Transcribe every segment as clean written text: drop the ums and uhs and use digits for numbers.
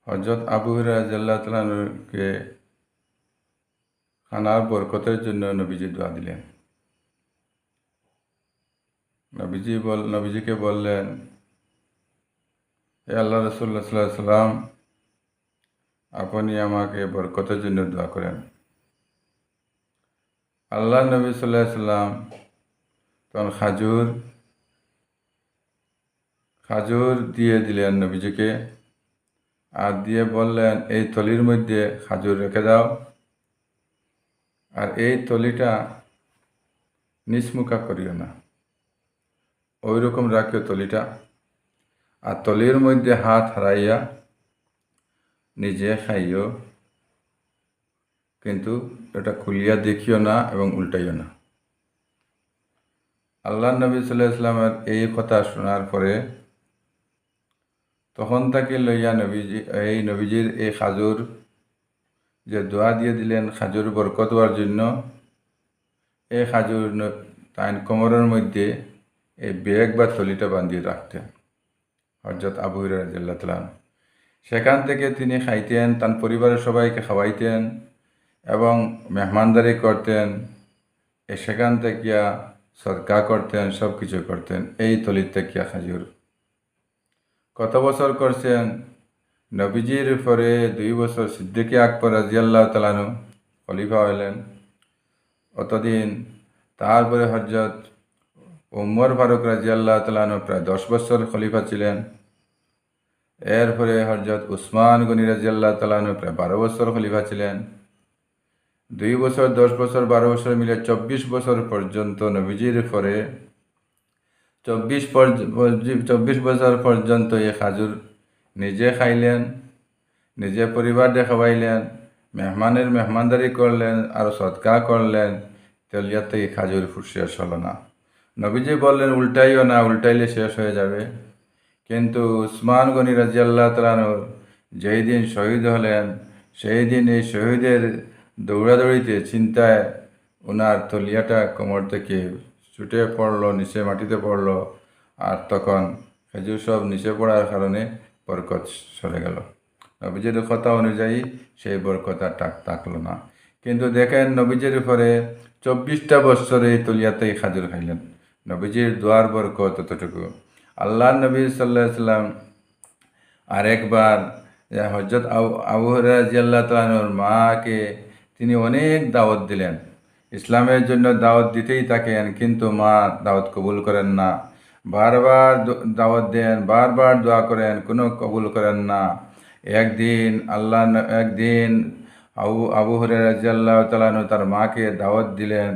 হযরত আবু হুরায়রা রাদিয়াল্লাহু তাআলা আনহুকে খানার বরকতের জন্য নবীজি দোয়া দিলেন। নবীজিকে বললেন, হে আল্লাহ রাসূলুল্লাহ সাল্লাল্লাহু আলাইহি সাল্লাম, আপনি আমাকে বরকতের জন্য দোয়া করেন। আল্লাহ নবী সাল্লাল্লাহু আলাইহি সাল্লাম তখন খাজুর দিয়ে দিলেন নবীজিকে, আর দিয়ে বললেন, এই থলির মধ্যে খাজুর রেখে দাও, আর এই থলিটা নিচমুখা করিও না, ওই রকম রাখিও থলিটা, আর থলির মধ্যে হাত হারাইয়া নিজে খাইও, কিন্তু এটা খুলিয়া দেখিও না এবং উল্টাইও না। আল্লাহ নবী সাল্লাল্লাহু আলাইহি সাল্লামের এই কথা শোনার পরে তখন তাকে লইয়া নবীজির এই খাজুর যে দোয়া দিয়ে দিলেন খাজুর বরকত হওয়ার জন্য, এই খাজুর তাই কোমরের মধ্যে এই ব্যাগ বা থলিটা বান্ধিয়ে রাখতেন হযরত আবু হুরায়রা রাদিয়াল্লাহু তাআলা আনহু। সেখান থেকে তিনি খাইতেন, তার পরিবারের সবাইকে খাওয়াইতেন এবং মেহমানদারি করতেন, সেখান থেকে সদকা করতেন, সব কিছু করতেন এই থলির থেকে খাজুর। কত বছর করছেন? নবীজির পরে 2 বছর সিদ্দিক আকবর রাদিয়াল্লাহু তাআলা আনহু খলিফা হইলেন। অতদিন তারপরে হযরত উমর ফারুক রাদিয়াল্লাহু তাআলা আনহু প্রায় 10 বছর খলিফা ছিলেন। এরপরে হযরত উসমান গনি রাদিয়াল্লাহু তাআলা আনহু প্রায় 12 বছর খলিফা ছিলেন। 2 বছর, 10 বছর, 12 বছর মিলে 24 বছর পর্যন্ত নবীজির পরে 24 বছর পর্যন্ত এই খাজুর নিজে খাইলেন, নিজে পরিবারকে খাওয়াইলেন, মেহমানদারি করলেন আর সদকা করলেন, তেলিয়াতে এই খাজুর শেষ হলো না। নবীজি বললেন, উল্টাইও না, উল্টাইলে শেষ হয়ে যাবে। কিন্তু উসমান গনি রাদিয়াল্লাহু তাআলা আনহু যেই দিন শহীদ হলেন, সেই দিন এই শহীদের দৌড়াদৌড়িতে চিন্তায় ওনার তলিয়াটা কোমর থেকে ছুটে পড়লো, নিচে মাটিতে পড়লো, আর তখন খেজুর সব নিচে পড়ার কারণে বরকত সরে গেল। নবীজির কথা অনুযায়ী সেই বরকত আর থাকলো না। কিন্তু দেখেন, নবীজির পরে 24টা বৎসরে এই তলিয়াতেই খাজুর খাইলেন। নবীজির দোয়ার বরকত ততটুকু। আল্লাহ নবী সাল্লাল্লাহু আলাইহি সাল্লাম আরেকবার হযরত আবু হুরায়রা রাদিয়াল্লাহু তাআলা আনহুর মাকে তিনি অনেক দাওয়াত দিলেন, ইসলামের জন্য দাওয়াত দিতেই থাকেন, কিন্তু মা দাওয়াত কবুল করেন না। বারবার দাওয়াত দেন, বারবার দোয়া করেন, কোনো কবুল করেন না। একদিন আবু হুরায়রা রাদিয়াল্লাহু তাআলা আনহু তার মাকে দাওয়াত দিলেন,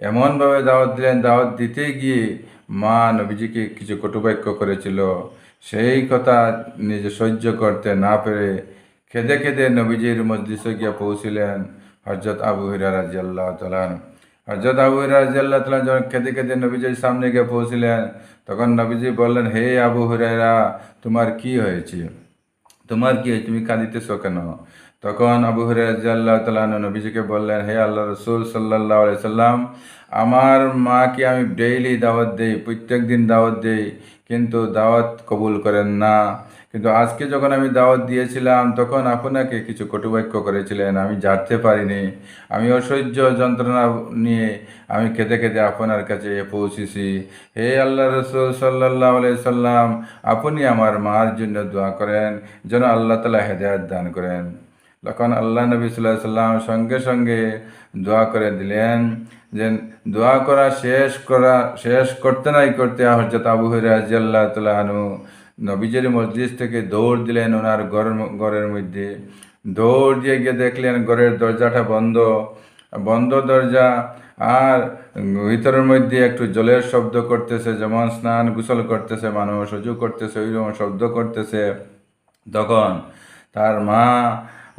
এমনভাবে দাওয়াত দিলেন, দাওয়াত দিতে গিয়ে মা নবীজিকে কিছু কটুবাক্য করেছিল। সেই কথা নিজে সহ্য করতে না পেরে খেদে খেদে নবীজির মজলিসে গিয়ে পৌঁছিলেন হযরত আবু হুরায়রা রাদিয়াল্লাহু তাআলা আনহু। হযরত আবু হুরায়রা রাদিয়াল্লাহু তাআলা যখন খেদে খেদে নবীজির সামনে গিয়ে পৌঁছিলেন, তখন নবীজি বললেন, হে আবু হুরায়রা, তোমার কি হয়েছে? তুমি কাঁদিতেছ কেন? তখন আবু হুরায়রা রাদিয়াল্লাহু তাআলা আনহু নবীজিকে বললেন, হে আল্লাহ রাসূল সাল্লাল্লাহু আলাইহি সাল্লাম, আমার মাকে আমি ডেইলি দাওয়াত দেই, প্রত্যেক দিন দাওয়াত দেই, কিন্তু দাওয়াত কবুল করেন না। কিন্তু আজকে যখন আমি দাওয়াত দিয়েছিলাম, তখন আপনাকে কিছু কটুবাক্য করেছিলেন, আমি জানতে পারিনি। আমি অসহ্য যন্ত্রণা নিয়ে আমি খেতে খেতে আপনার কাছে পৌঁছেছি। হে আল্লাহ রাসূল সাল্লাল্লাহু আলাইহি সাল্লাম, আপনি আমার মার জন্য দোয়া করেন, যেন আল্লাহ তাআলা হেদায়েত দান করেন। তখন আল্লাহ নবী সাল্লাল্লাহু আলাইহি সাল্লাম সঙ্গে সঙ্গে দোয়া করে দিলেন। যে দোয়া শেষ করতে নাই করতে হযরত আবু হুরায়রা রাদিয়াল্লাহু তাআলা আনহু নবীজির মজলিস থেকে দৌড় দিলেন ওনার ঘরের মধ্যে। দৌড় দিয়ে গিয়ে দেখলেন ঘরের দরজাটা বন্ধ দরজা, আর ভিতরের মধ্যে একটু জলের শব্দ করতেছে, যেমন স্নান গোসল করতেছে মানুষ, ওযু করতেছে, ওইরকম শব্দ করতেছে। তখন তার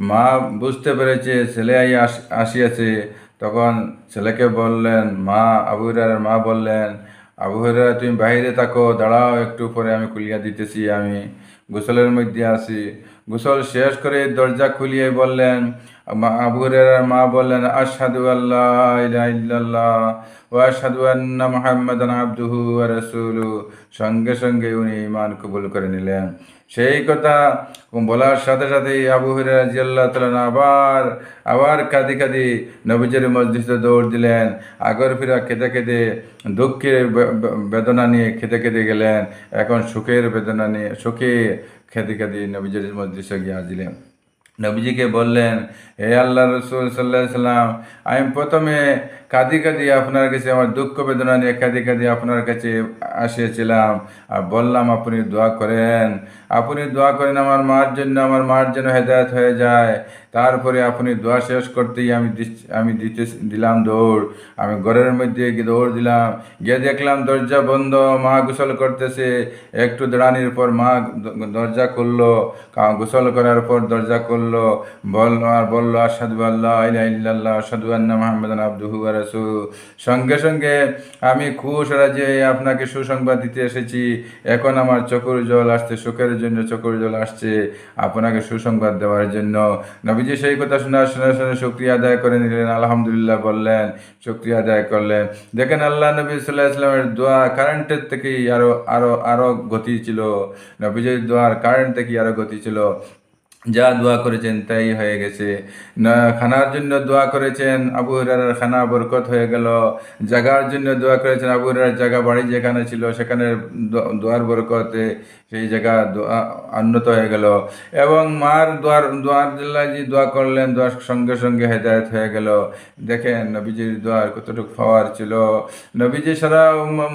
মা বুঝতে পেরেছে ছেলে আসিয়াছে। তখন ছেলেকে বললেন, আবু হুরায়রার মা বললেন, আবু হুরায়রা, তুমি বাইরে থাকো, দাঁড়াও, একটু পরে আমি খুলিয়া দিতেছি, আমি গোসলের মধ্যে আছি। গোসল শেষ করে দরজা খুলিয়ে বললেন, আবু হুরায়রার মা বললেন, আশহাদু আল্লা ইলাহা ইল্লাল্লাহ ওয়া আশহাদু আন্না মুহাম্মাদান আবদুহু ওয়া রাসূলুহু। সঙ্গে সঙ্গে উনি ঈমান কবুল করে নিলেন। সেই কথা বলার সাথে সাথেই আবু হুরায়রা রাদিয়াল্লাহু তাআলা আবার আবার কাঁদি কাঁদি নবীজির মসজিদে দৌড় দিলেন। আগর ফিরা খেতে খেতে দুঃখের বেদনা নিয়ে খেতে খেতে গেলেন, এখন সুখের বেদনা নিয়ে সুখে খেতে খেতে নবীজির মসজিদে গিয়ে হাজিলেন। নবীজিকে বললেন, হে আল্লাহ রসুল সাল্লাহ সাল্লাম, আমি প্রথমে কাঁদি কাঁদি আপনার কাছে আমার দুঃখ বেদনা নিয়ে কাঁদি কাঁদি আপনার কাছে আসিয়েছিলাম আর বললাম আপনি দোয়া করেন, আপনি দোয়া করেন আমার মার জন্য, আমার মার যেন হেদায়েত হয়ে যায়। তারপরে আপনি দোয়া শেষ করতেই আমি দিলাম দৌড়। আমি ঘরের মধ্যে গিয়ে দৌড় দিলাম, গিয়ে দেখলাম দরজা বন্ধ, মা গোসল করতেছে। একটু দাঁড়ানির পর মা দরজা খুললো, গোসল করার পর দরজা খুললো, বললো আশহাদু আল্লা ইলাহা ইল্লাল্লাহ আশহাদু আন্না মুহাম্মাদান আবদুহু ওয়া রাসূলুহু। সঙ্গে সঙ্গে আমি খুশ রাজে আপনাকে সুসংবাদ দিতে এসেছি। এখন আমার চোখের জল আসছে, সুখের জন্য চোখের জল আসছে আপনাকে সুসংবাদ দেওয়ার জন্য। নবীজি সেই কথা শুনে শুকরিয়া আদায় করে নিলেন, আলহামদুলিল্লাহ বললেন, শুকরিয়া আদায় করলেন। দেখেন আল্লাহ নবী সাল্লাল্লাহু আলাইহি ওয়াসাল্লামের দোয়া কারেন্টের থেকেই আরো গতি ছিল। নবীজির দোয়ার কারেন্ট থেকেই আরো গতি ছিল। যা দোয়া করেছেন তাই হয়ে গেছে। না, খানার জন্য দোয়া করেছেন, আবু হুরায়রার খানা বরকত হয়ে গেল। জায়গার জন্য দোয়া করেছেন, আবু হুরায়রার জায়গা বাড়ি যেখানে ছিল সেখানে দোয়ার বরকতে সেই জায়গা উন্নত হয়ে গেল। এবং মার দোয়ার যে দোয়া করলেন, দোয়ার সঙ্গে সঙ্গে হেদায়েত হয়ে গেল। দেখেন নবীজির দোয়ার কতটুকু পাওয়ার ছিল। নবীজি সারা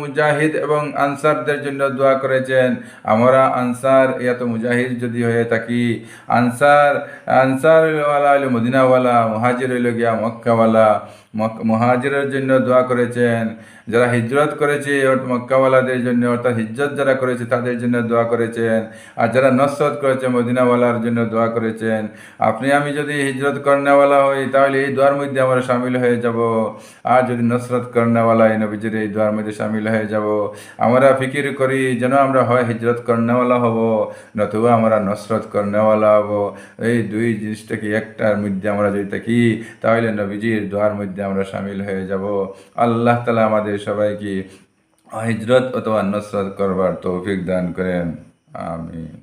মুজাহিদ এবং আনসারদের জন্য দোয়া করেছেন। আমরা আনসার এত মুজাহিদ যদি হয়ে থাকি, আনসারওয়ালা হইল মদিনাওয়ালা, মুহাজির হইল গিয়া মক্কাওয়ালা। মুহাজিরের জন্য দোয়া করেছেন। যারা হিজরত করেছে মক্কাওয়ালাদের জন্য, অর্থাৎ হিজরত যারা করেছে তাদের জন্য দোয়া করেছেন। আর যারা নসরত করেছে মদিনাওয়ালার জন্য দোয়া করেছেন। আপনি আমি যদি হিজরত করনেওয়ালা হই তাহলে এই দোয়ার মধ্যে আমরা সামিল হয়ে যাব। আর যদি নসরত করনেওয়ালা এই নবীজির এই দোয়ার মধ্যে সামিল হয়ে যাব। আমরা ফিকির করি যেন আমরা হয় হিজরত করনেওয়ালা হব, নতুবা আমরা নসরত করনেওয়ালা হব। এই দুই জিনিসটাকে একটার মধ্যে আমরা যদি থাকি তাহলে নবীজির দোয়ার মধ্যে আমরা সামিল হয়ে যাব। আল্লাহ তাআলা আমাদের সবাইকে হিজরত অথবা নসরত করবার তৌফিক দান করেন। আমিন।